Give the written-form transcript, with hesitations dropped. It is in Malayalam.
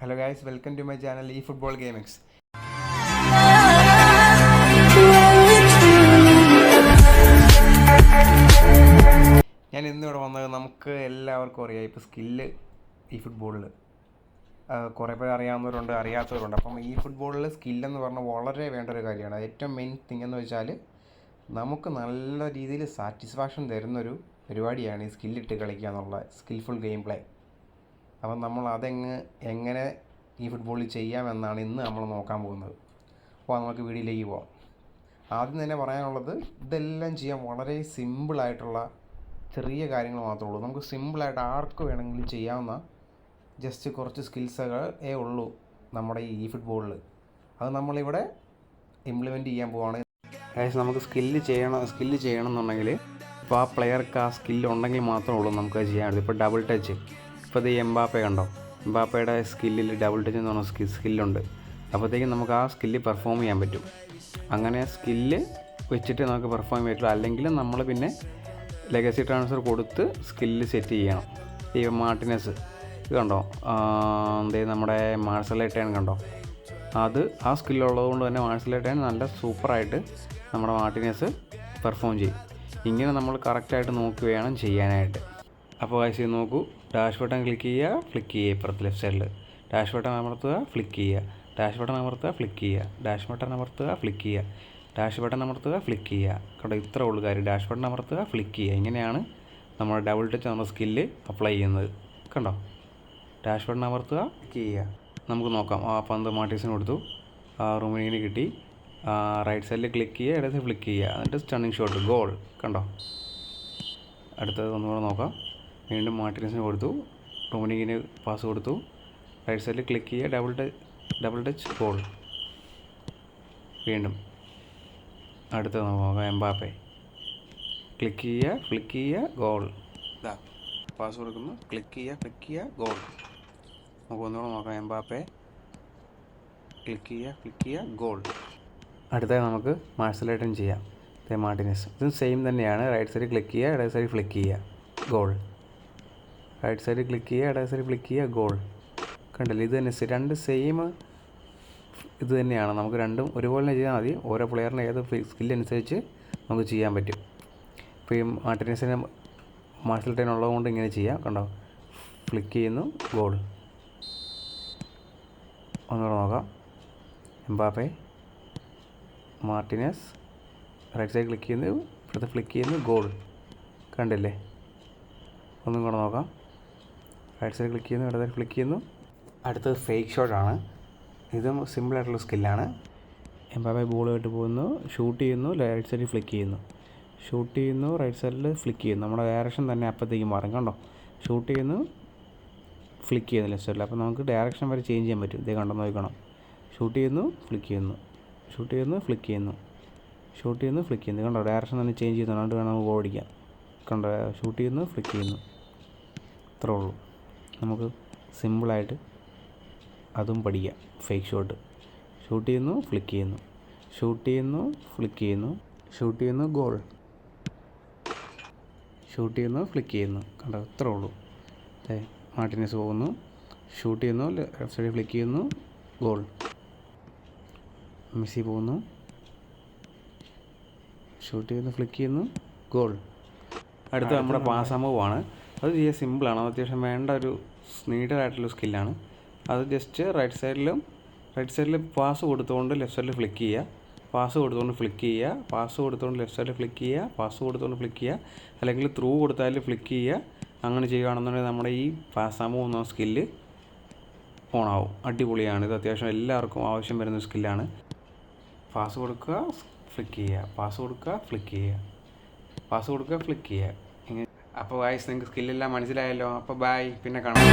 Hello guys, welcome to my channel eFootball GameX. ഞാൻ ഇന്നിവിടെ വന്നത് നമുക്ക് എല്ലാവർക്കും അറിയാം ഇപ്പോൾ സ്കില്ല് ഈ ഫുട്ബോളിൽ കുറേ പേർ അറിയാവുന്നവരുണ്ട്, അറിയാത്തവരുണ്ട്. അപ്പം ഈ ഫുട്ബോളിൽ സ്കില്ലെന്ന് പറഞ്ഞാൽ വളരെ വേണ്ട ഒരു കാര്യമാണ്. ഏറ്റവും മെയിൻ തിങ് എന്ന് വെച്ചാൽ നമുക്ക് നല്ല രീതിയിൽ സാറ്റിസ്ഫാക്ഷൻ തരുന്നൊരു പരിപാടിയാണ് ഈ സ്കില്ലിട്ട് കളിക്കുക എന്നുള്ള സ്കിൽഫുൾ ഗെയിം പ്ലേ. അപ്പം നമ്മൾ എങ്ങനെ ഈ ഫുട്ബോളിൽ ചെയ്യാമെന്നാണ് ഇന്ന് നമ്മൾ നോക്കാൻ പോകുന്നത്. അപ്പോൾ നമുക്ക് വീഡിയോയിലേക്ക് പോകാം. ആദ്യം തന്നെ പറയാനുള്ളത്, ഇതെല്ലാം ചെയ്യാൻ വളരെ സിമ്പിളായിട്ടുള്ള ചെറിയ കാര്യങ്ങൾ മാത്രമേ ഉള്ളൂ. നമുക്ക് സിമ്പിളായിട്ട് ആർക്ക് വേണമെങ്കിലും ചെയ്യാവുന്ന ജസ്റ്റ് കുറച്ച് സ്കിൽസുകളേ ഉള്ളൂ നമ്മുടെ ഈ ഫുട്ബോളിൽ. അത് നമ്മളിവിടെ ഇംപ്ലിമെൻറ്റ് ചെയ്യാൻ പോവാണ്. നമുക്ക് സ്കില്ല് ചെയ്യണം എന്നുണ്ടെങ്കിൽ ഇപ്പോൾ ആ പ്ലെയർക്ക് ആ സ്കില്ല് ഉണ്ടെങ്കിൽ മാത്രമേ ഉള്ളൂ നമുക്കത് ചെയ്യാൻ പറ്റും. ഇപ്പോൾ ഡബിൾ ടച്ച്, ഇപ്പോൾ ഈ എംബാപ്പെ കണ്ടോ, എംബാപ്പയുടെ സ്കില്ലിൽ ഡബിൾ ടച്ച് എന്ന് പറഞ്ഞ സ്കില്ലുണ്ട്. അപ്പോഴത്തേക്കും നമുക്ക് ആ സ്കില്ല് പെർഫോം ചെയ്യാൻ പറ്റും. അങ്ങനെ സ്കില്ല് വെച്ചിട്ട് നമുക്ക് പെർഫോം ചെയ്യാൻ പറ്റുള്ളൂ. അല്ലെങ്കിൽ നമ്മൾ പിന്നെ ലെഗസി ട്രാൻസ്ഫർ കൊടുത്ത് സ്കില്ല് സെറ്റ് ചെയ്യണം. ഈ മാർട്ടിനസ് ഇത് കണ്ടോ, നമ്മുടെ മാർസലേട്ടൻ കണ്ടോ, അത് ആ സ്കില്ലുള്ളത് കൊണ്ട് തന്നെ മാർസലേട്ടൻ നല്ല സൂപ്പറായിട്ട് നമ്മുടെ മാർട്ടിനസ് പെർഫോം ചെയ്യും. ഇങ്ങനെ നമ്മൾ കറക്റ്റായിട്ട് നോക്കി വേണം ചെയ്യാനായിട്ട്. അപ്പോൾ ഗൈസ് നോക്കൂ, ഡാഷ് ബട്ടൺ ക്ലിക്ക് ചെയ്യുക, ഫ്ലിക്ക് ചെയ്യുക. ഇപ്പുറത്ത് ലെഫ്റ്റ് സൈഡിൽ ഡാഷ് ബട്ടൺ അമർത്തുക, ഫ്ലിക്ക് ചെയ്യുക, ഡാഷ് ബട്ടൺ അമർത്തുക, ഫ്ലിക്ക് ചെയ്യുക, ഡാഷ് ബട്ടൺ അമർത്തുക, ഫ്ലിക്ക് ചെയ്യുക, ഡാഷ് ബട്ടൺ അമർത്തുക, ഫ്ലിക്ക് ചെയ്യുക. കേട്ടോ, ഇത്ര ഉള്ളു കാര്യം. ഡാഷ് ബട്ടൺ അമർത്തുക, ഫ്ലിക്ക് ചെയ്യുക. ഇങ്ങനെയാണ് നമ്മൾ ഡബിൾ ടച്ച് നമ്മുടെ സ്കില്ല് അപ്ലൈ ചെയ്യുന്നത്. കണ്ടോ, ഡാഷ് ബട്ടൺ അമർത്തുക, ക്ലിക്ക് ചെയ്യുക. നമുക്ക് നോക്കാം. ആ പന്ത് മാർട്ടിൻസിന് കൊടുത്തു, റൂമിനിന് കിട്ടി. റൈറ്റ് സൈഡിൽ ക്ലിക്ക് ചെയ്യുക, ഇടത് സൈഡ് ഫ്ലിക്ക് ചെയ്യുക, എന്നിട്ട് സ്റ്റണ്ണിങ് ഷോട്ട്, ഗോൾ. കണ്ടോ, അടുത്തത് ഒന്നുകൂടെ നോക്കാം. വീണ്ടും മാർട്ടിനസിന് കൊടുത്തു, റൂമിനിന് പാസ് കൊടുത്തു, റൈറ്റ് സൈഡിൽ ക്ലിക്ക് ചെയ്യുക, ഡബിൾ ടച്ച്, ഗോൾ. വീണ്ടും അടുത്തത് നോക്കാം. എംബാപ്പെ ക്ലിക്ക് ചെയ്യുക, ഫ്ലിക്ക് ചെയ്യുക, ഗോൾ. ഇതാ പാസ് കൊടുക്കുന്നു, ക്ലിക്ക് ചെയ്യുക, ഗോൾ. നമുക്ക് ഒന്നുകൂടെ നോക്കാം. എംബാപ്പെ ക്ലിക്ക് ചെയ്യുക, ഗോൾ. അടുത്തത് നമുക്ക് മാർസലേട്ടൻ ചെയ്യാം. മാർട്ടിനസ് ഇതും സെയിം തന്നെയാണ്. റൈറ്റ് സൈഡിൽ ക്ലിക്ക് ചെയ്യുക, ഇടത് സൈഡിൽ ഫ്ലിക്ക് ചെയ്യുക, ഗോൾ. റൈറ്റ് സൈഡിൽ ക്ലിക്ക് ചെയ്യുക, ഇടത് സൈഡിൽ ഫ്ലിക്ക് ചെയ്യുക, ഗോൾ. കണ്ടില്ലേ, ഇത് തന്നെ രണ്ട് സെയിം ഇത് തന്നെയാണ്. നമുക്ക് രണ്ടും ഒരുപോലെ തന്നെ ചെയ്താൽ മതി. ഓരോ പ്ലെയറിൻ്റെ ഏത് സ്കില്ലനുസരിച്ച് നമുക്ക് ചെയ്യാൻ പറ്റും. ഇപ്പോൾ ഈ മാർട്ടിനസിന് മാർസലേട്ടൻ ഉള്ളതുകൊണ്ട് ഇങ്ങനെ ചെയ്യാം. കണ്ടോ, ഫ്ലിക്ക് ചെയ്യുന്നു, ഗോൾ. ഒന്നുകൂടെ നോക്കാം. Mbappe, Martinez, right side click ചെയ്യുന്നു, ഇപ്പുറത്ത് ഫ്ലിക്ക് ചെയ്യുന്നു, ഗോൾ. കണ്ടില്ലേ, ഒന്നും കൂടെ നോക്കാം. റൈറ്റ് സൈഡ് ക്ലിക്ക് ചെയ്യുന്നു, ഇടത് സൈഡ് ഫ്ലിക്ക് ചെയ്യുന്നു. അടുത്തത് ഫേക്ക് ഷോട്ടാണ്. ഇതും സിമ്പിളായിട്ടുള്ള സ്കില്ലാണ്. എംബാപ്പെ ബോളുമായിട്ട് പോകുന്നു, ഷൂട്ട് ചെയ്യുന്നു, റൈറ്റ് സൈഡിൽ ഫ്ലിക്ക് ചെയ്യുന്നു, ഷൂട്ട് ചെയ്യുന്നു, റൈറ്റ് സൈഡിൽ ഫ്ലിക്ക് ചെയ്യുന്നു. നമ്മുടെ ഡയറക്ഷൻ തന്നെ അപ്പോഴത്തേക്കും മാറും. കണ്ടോ, ഷൂട്ട് ചെയ്യുന്നു, ഫ്ലിക്ക് ചെയ്യുന്നു ലെഫ്റ്റ് സൈഡിൽ. അപ്പോൾ നമുക്ക് ഡയറക്ഷൻ വരെ ചേഞ്ച് ചെയ്യാൻ പറ്റും. ഇതേ കണ്ടോ, നോക്കണം. ഷൂട്ട് ചെയ്യുന്നു, ഫ്ലിക്ക് ചെയ്യുന്നു, ഷൂട്ട് ചെയ്യുന്നു, ഫ്ലിക്ക് ചെയ്യുന്നു, ഷൂട്ട് ചെയ്യുന്നു, ഫ്ലിക്ക് ചെയ്യുന്നു. കണ്ടോ, ഡയറക്ഷൻ തന്നെ ചേഞ്ച് ചെയ്യുന്നുണ്ട്. വേണം നമുക്ക് ഗോൾ അടിക്കാം. കണ്ടോ, ഷൂട്ട് ചെയ്യുന്നു, ഫ്ലിക്ക് ചെയ്യുന്നു. ഇത്രേ ഉള്ളൂ. നമുക്ക് സിമ്പിളായിട്ട് അതും പഠിക്കാം. ഫേക്ക് ഷോട്ട്, ഷൂട്ട് ചെയ്യുന്നു, ഫ്ലിക്ക് ചെയ്യുന്നു, ഷൂട്ട് ചെയ്യുന്നു, ഫ്ലിക്ക് ചെയ്യുന്നു, ഷൂട്ട് ചെയ്യുന്നു, ഗോൾ, ഷൂട്ട് ചെയ്യുന്നു, ഫ്ലിക്ക് ചെയ്യുന്നു. കണ്ടോ, ഇത്രേ ഉള്ളൂ. മാർട്ടിനസ് പോകുന്നു, ഷൂട്ട് ചെയ്യുന്നു, ലെഫ്റ്റ് സൈഡിൽ ഫ്ലിക്ക് ചെയ്യുന്നു, ഗോൾ. മെസ്സി പോകുന്നു, ഷൂട്ട് ചെയ്യുന്നു, ഫ്ലിക്ക് ചെയ്യുന്നു, ഗോൾ. അടുത്ത നമ്മുടെ പാസ് മൂവാണ്. അത് ചെയ്യാൻ സിമ്പിളാണ്. അത് അത്യാവശ്യം വേണ്ട ഒരു നീഡായിട്ടുള്ള സ്കില്ലാണ്. അത് ജസ്റ്റ് റൈറ്റ് സൈഡിൽ പാസ് കൊടുത്തുകൊണ്ട് ലെഫ്റ്റ് സൈഡിൽ ഫ്ലിക്ക് ചെയ്യുക, പാസ് കൊടുത്തുകൊണ്ട് ഫ്ലിക്ക് ചെയ്യുക, പാസ് കൊടുത്തുകൊണ്ട് ലെഫ്റ്റ് സൈഡിൽ ഫ്ലിക്ക് ചെയ്യുക, പാസ് കൊടുത്തുകൊണ്ട് ഫ്ലിക്ക് ചെയ്യുക, അല്ലെങ്കിൽ ത്രൂ കൊടുത്താൽ ഫ്ലിക്ക് ചെയ്യുക. അങ്ങനെ ചെയ്യുകയാണെന്നുണ്ടെങ്കിൽ നമ്മുടെ ഈ പാസ് മൂവ് എന്ന സ്കില്ല് ഓണാവും. അടിപൊളിയാണ്. ഇത് അത്യാവശ്യം എല്ലാവർക്കും ആവശ്യം വരുന്ന സ്കില്ലാണ്. പാസ് കൊടുക്കുക, ഫ്ലിക്ക് ചെയ്യുക, പാസ് കൊടുക്കുക, ഫ്ലിക്ക് ചെയ്യുക, പാസ് കൊടുക്കുക, ഫ്ലിക്ക് ചെയ്യുക. ഇങ്ങനെ. അപ്പോൾ ഗൈസ്, നിങ്ങൾക്ക് സ്കില്ലെല്ലാം മനസ്സിലായല്ലോ. അപ്പോൾ ബൈ, പിന്നെ കാണാം.